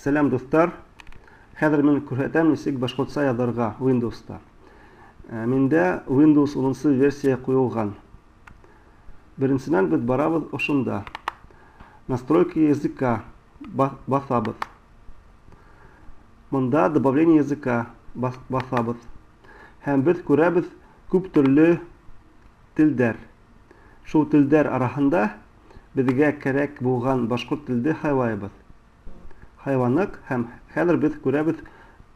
Сәлам дуслар. Хәзер мин күрсәтәм ничек башкортча язарга Windows'та. Миндә Windows 10 версия куелган. Беренчедән без барабыз ошында. Настройки языка басабыз. Монда добавление языка басабыз. Һәм без күрәбез күп төрле телдәр. Шул телдәр арасында безгә кирәк булган башкорт телде хайлайбыз. Хайванлык һәм хәзер без күрәбез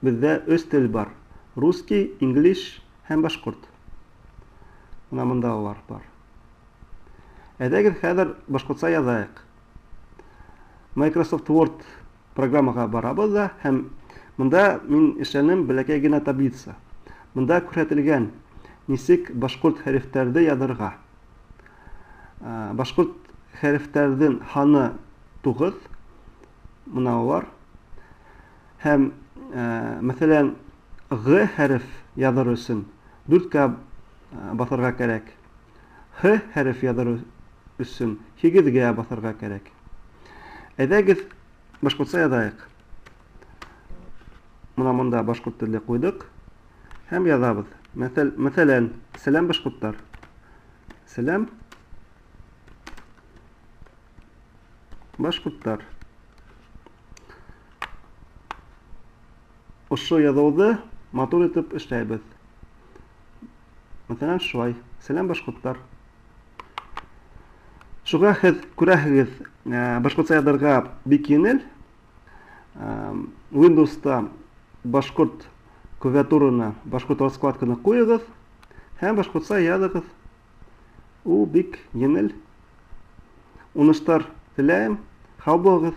бездә 3 тел бар. Русский, инглиш һәм башкорт. Менә монда алар бар. Әйдәгез хәзер башкортча язайык. Microsoft Word программага барабыз да һәм монда мин эшләнем бәләкәй генә таблица. Монда күрсәтелгән ничек башкорт хәрефләрне язарга. Башкорт хәрефләрнең саны 9. Менә алар. Һәм мәсәлән Г хәреф язар өчен 4 басарга кирәк. Х хәреф язар өчен 8 басарга кирәк. Әйдәгез башкортча язайык. Менә монда башкорт теле куйдык һәм язабыз. Мәсәлән, сәлам башкортлар. Сәлам башкортлар. Ошо язуды матур итеп эшләйбез. Мәсәлән, шулай. Сәлам башкортлар. Шуга һез күрәһегез, башкортча язарга бик еңел. Windows'та башкорт клавиатураны, башкорт раскладканы куегыз һәм башкортча языгыз. У бик еңел. Уңышлар теләйм. Сау булыгыз.